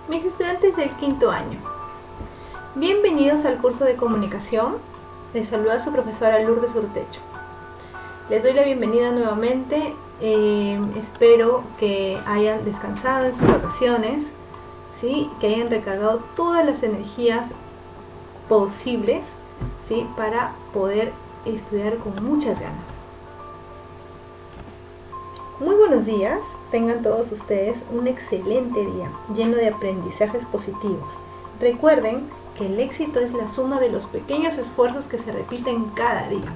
Mis estudiantes del quinto año, bienvenidos al curso de comunicación. Les saluda su profesora Lourdes Urtecho. Les doy la bienvenida nuevamente. Espero que hayan descansado en sus vacaciones, ¿sí? Que hayan recargado todas las energías posibles, ¿sí? Para poder estudiar con muchas ganas. Muy buenos días, tengan todos ustedes un excelente día, lleno de aprendizajes positivos. Recuerden que el éxito es la suma de los pequeños esfuerzos que se repiten cada día.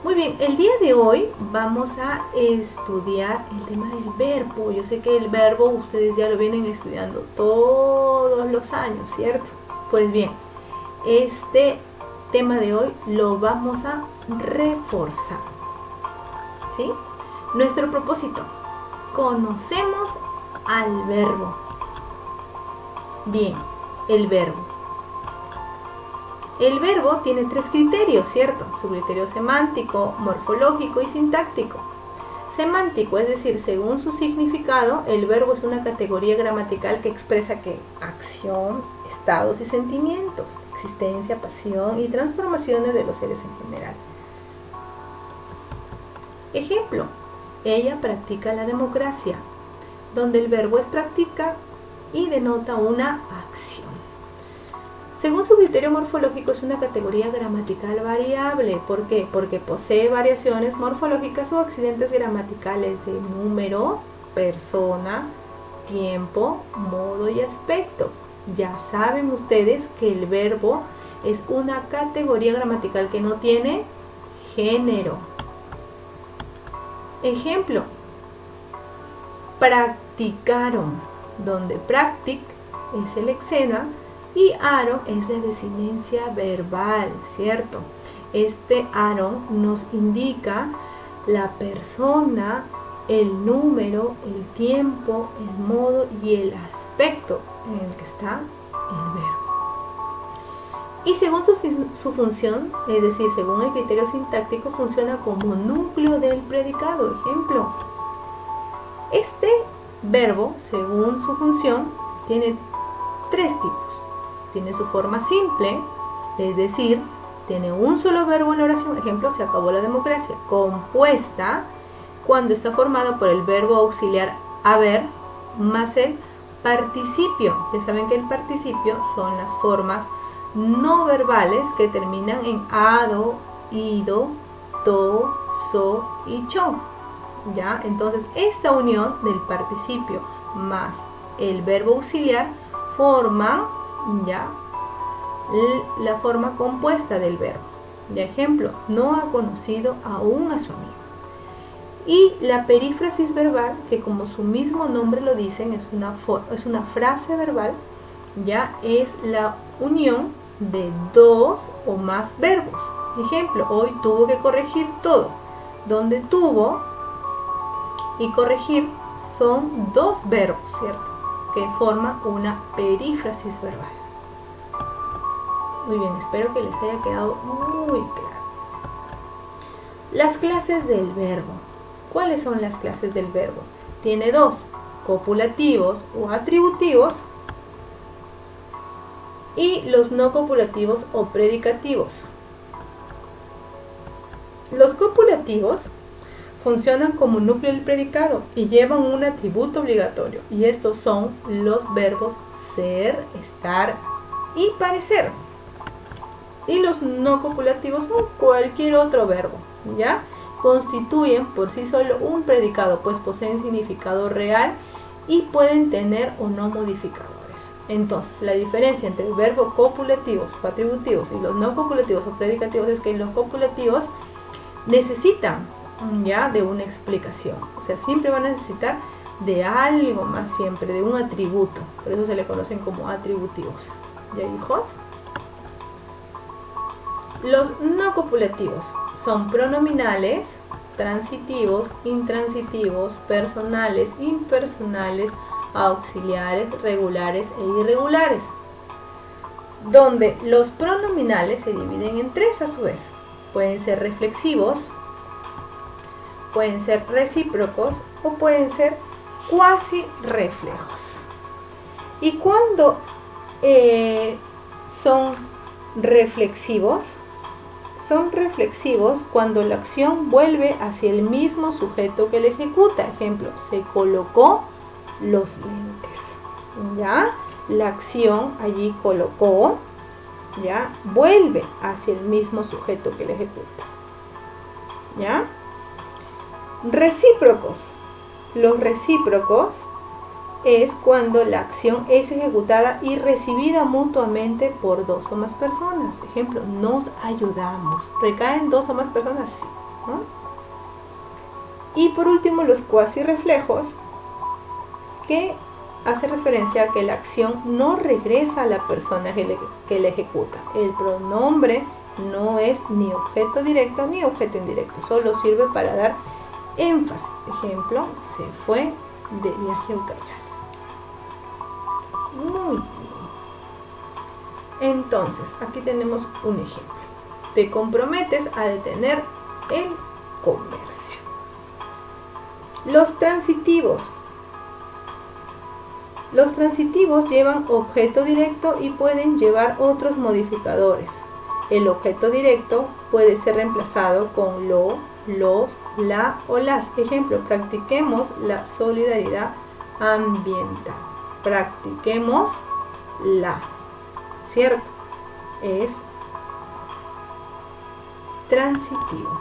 Muy bien, el día de hoy vamos a estudiar el tema del verbo. Yo sé que el verbo ustedes ya lo vienen estudiando todos los años, ¿cierto? Pues bien, este tema de hoy lo vamos a reforzar. ¿Sí? Nuestro propósito, conocemos al verbo. Bien, el verbo. El verbo tiene tres criterios, ¿cierto? Su criterio semántico, morfológico y sintáctico. Semántico, es decir, según su significado, el verbo es una categoría gramatical que expresa ¿qué? Acción, estados y sentimientos, existencia, pasión y transformaciones de los seres en general. Ejemplo, ella practica la democracia, donde el verbo es practica y denota una acción. Según su criterio morfológico, es una categoría gramatical variable. ¿Por qué? Porque posee variaciones morfológicas o accidentes gramaticales de número, persona, tiempo, modo y aspecto. Ya saben ustedes que el verbo es una categoría gramatical que no tiene género. Ejemplo, practicaron, donde practic es el exena y aron es la desinencia verbal, ¿cierto? Este aron nos indica la persona, el número, el tiempo, el modo y el aspecto en el que está el verbo. Y según su función, es decir, según el criterio sintáctico, funciona como núcleo del predicado. Ejemplo, este verbo, según su función, tiene tres tipos. Tiene su forma simple, es decir, tiene un solo verbo en la oración. Ejemplo, se acabó la democracia. Compuesta, cuando está formado por el verbo auxiliar haber más el participio. Ya saben que el participio son las formas no verbales que terminan en ado, ido, to, so y cho. ¿Ya? Entonces, esta unión del participio más el verbo auxiliar forman ya la forma compuesta del verbo. De ejemplo, no ha conocido aún a su amigo. Y la perífrasis verbal, que como su mismo nombre lo dicen, es una frase verbal, ya es la unión de dos o más verbos. Ejemplo, hoy tuvo que corregir todo, donde tuvo y corregir son dos verbos, ¿cierto? Que forman una perífrasis verbal. Muy bien, espero que les haya quedado muy claro. Las clases del verbo. ¿Cuáles son las clases del verbo? Tiene dos, copulativos o atributivos y los no copulativos o predicativos. Los copulativos funcionan como núcleo del predicado y llevan un atributo obligatorio, y estos son los verbos ser, estar y parecer. Y los no copulativos son cualquier otro verbo, ¿ya? Constituyen por sí solo un predicado, pues poseen significado real y pueden tener o no modificadores. Entonces, la diferencia entre el verbo copulativos o atributivos y los no copulativos o predicativos es que los copulativos necesitan ya de una explicación. O sea, siempre van a necesitar de algo más, siempre, de un atributo. Por eso se le conocen como atributivos. ¿Ya, hijos? Los no copulativos son pronominales, transitivos, intransitivos, personales, impersonales, auxiliares, regulares e irregulares, donde los pronominales se dividen en tres a su vez. Pueden ser reflexivos, pueden ser recíprocos o pueden ser cuasi reflejos. Y cuando son reflexivos cuando la acción vuelve hacia el mismo sujeto que la ejecuta. Ejemplo, se colocó los lentes. ¿Ya? La acción allí colocó, ¿ya? Vuelve hacia el mismo sujeto que la ejecuta. ¿Ya? Recíprocos. Los recíprocos es cuando la acción es ejecutada y recibida mutuamente por dos o más personas. Ejemplo, nos ayudamos. ¿Recaen dos o más personas? Sí, ¿no? Y por último, los cuasirreflejos, que hace referencia a que la acción no regresa a la persona que la ejecuta. El pronombre no es ni objeto directo ni objeto indirecto, solo sirve para dar énfasis. Ejemplo, se fue de viaje a Ucayali. Muy bien. Entonces, aquí tenemos un ejemplo. Te comprometes a detener el comercio. Los transitivos. Los transitivos llevan objeto directo y pueden llevar otros modificadores. El objeto directo puede ser reemplazado con lo, los, la o las. Ejemplo, practiquemos la solidaridad ambiental. Practiquemos la, ¿cierto? Es transitivo.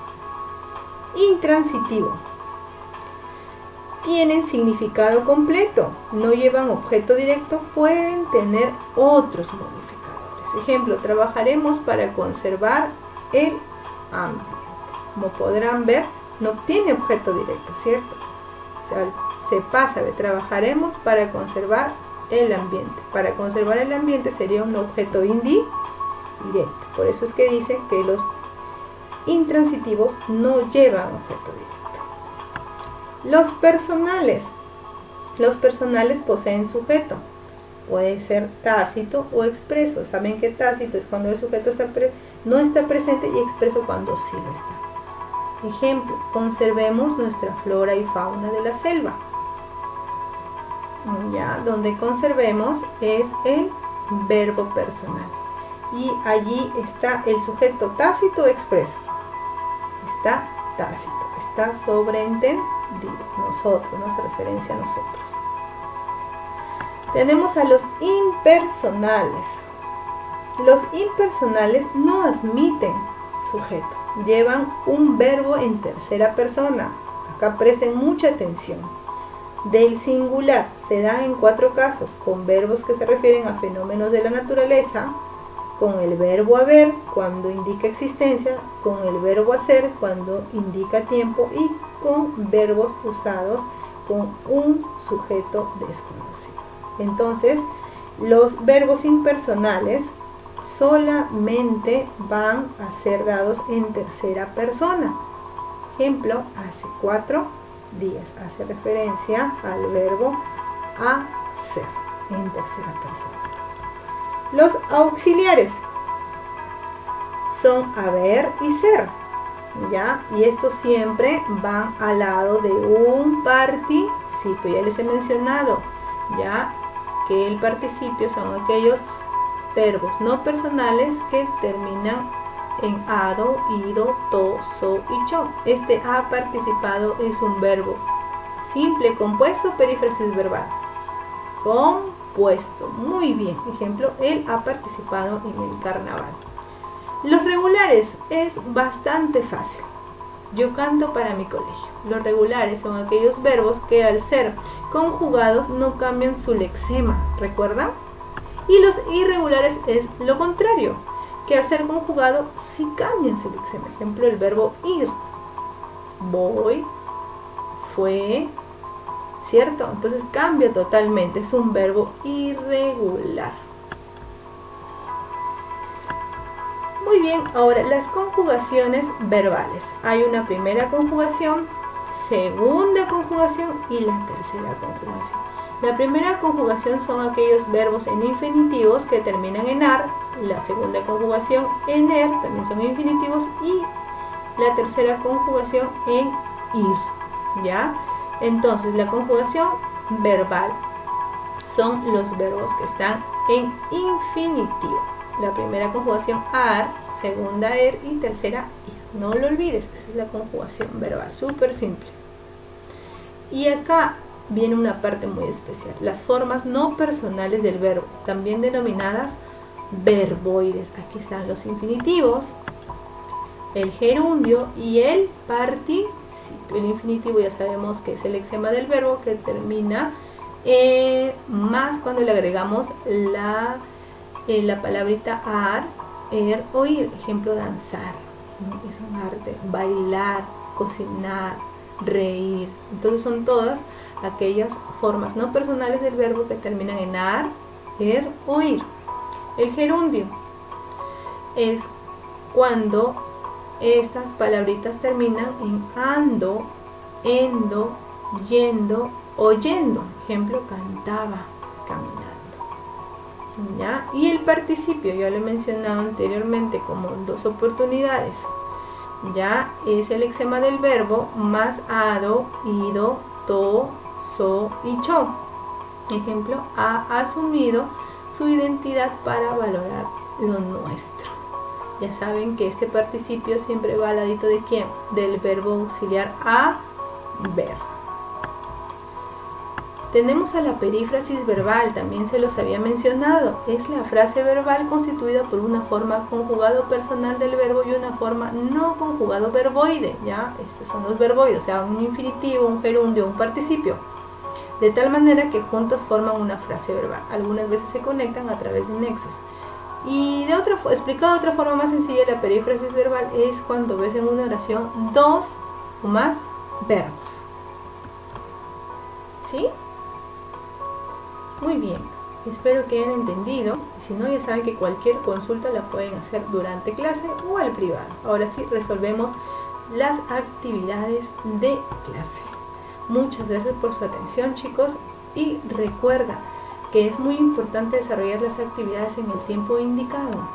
Intransitivo. Tienen significado completo, no llevan objeto directo, pueden tener otros modificadores. Ejemplo, trabajaremos para conservar el ambiente. Como podrán ver, no tiene objeto directo, ¿cierto? O sea, se pasa de trabajaremos para conservar el ambiente. Para conservar el ambiente sería un objeto indirecto. Por eso es que dice que los intransitivos no llevan objeto directo. Los personales. Los personales poseen sujeto. Puede ser tácito o expreso. Saben que tácito es cuando el sujeto no está presente y expreso cuando sí lo está. Ejemplo, conservemos nuestra flora y fauna de la selva. Ya, donde conservemos es el verbo personal. Y allí está el sujeto tácito o expreso. Está tácito, está sobreentendido. Nosotros, no hace referencia a nosotros. Tenemos a los impersonales. Los impersonales no admiten sujeto, llevan un verbo en tercera persona. Acá presten mucha atención. Del singular se dan en 4 casos, con verbos que se refieren a fenómenos de la naturaleza, con el verbo haber cuando indica existencia, con el verbo hacer cuando indica tiempo y con verbos usados con un sujeto desconocido. Entonces, los verbos impersonales solamente van a ser dados en tercera persona. Ejemplo, hace 4 días. Hace referencia al verbo hacer en tercera persona. Los auxiliares son haber y ser, ¿ya? Y estos siempre van al lado de un participio. Ya les he mencionado, ¿ya? Que el participio son aquellos verbos no personales que terminan en ado, ido, to, so y cho. Este ha participado es un verbo simple, compuesto, perífrasis verbal. Compuesto, muy bien. Ejemplo, él ha participado en el carnaval. Los regulares es bastante fácil. Yo canto para mi colegio. Los regulares son aquellos verbos que al ser conjugados no cambian su lexema, ¿recuerdan? Y los irregulares es lo contrario, que al ser conjugado sí cambian su lexema. Ejemplo, el verbo ir. Voy, fue, ¿cierto? Entonces cambia totalmente, es un verbo irregular. Muy bien, ahora las conjugaciones verbales. Hay una primera conjugación, segunda conjugación y la tercera conjugación. La primera conjugación son aquellos verbos en infinitivos que terminan en ar. La segunda conjugación en er, también son infinitivos. Y la tercera conjugación en ir, ¿ya? Entonces, la conjugación verbal son los verbos que están en infinitivo. La primera conjugación ar, segunda er y tercera ir. No lo olvides, esa es la conjugación verbal, súper simple. Y acá viene una parte muy especial, las formas no personales del verbo, también denominadas verboides. Aquí están los infinitivos, el gerundio y el participio. El infinitivo ya sabemos que es el lexema del verbo que termina más cuando le agregamos la palabrita ar, er o ir. Ejemplo, danzar, es un arte, bailar, cocinar, reír. Entonces son todas aquellas formas no personales del verbo que terminan en ar, er o ir. El gerundio es cuando estas palabritas terminan en ando, endo, yendo o yendo. Ejemplo, cantaba, caminando. ¿Ya? Y el participio, ya lo he mencionado anteriormente como en 2 oportunidades. Ya es el lexema del verbo más ado, ido, to, so y cho. Ejemplo, ha asumido su identidad para valorar lo nuestro. Ya saben que este participio siempre va al ladito de ¿quién? Del verbo auxiliar haber. Tenemos a la perífrasis verbal, también se los había mencionado. Es la frase verbal constituida por una forma conjugado personal del verbo y una forma no conjugado verboide. ¿Ya? Estos son los verboides, o sea, un infinitivo, un gerundio, un participio. De tal manera que juntos forman una frase verbal. Algunas veces se conectan a través de nexos. Y explicado de otra forma más sencilla, la perífrasis verbal es cuando ves en una oración 2 o más verbos. ¿Sí? Muy bien, espero que hayan entendido. Y si no, ya saben que cualquier consulta la pueden hacer durante clase o al privado. Ahora sí, resolvemos las actividades de clase. Muchas gracias por su atención, chicos, y recuerda que es muy importante desarrollar las actividades en el tiempo indicado,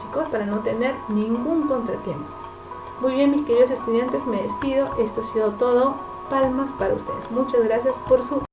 chicos, para no tener ningún contratiempo. Muy bien, mis queridos estudiantes, me despido. Esto ha sido todo. Palmas para ustedes. Muchas gracias por su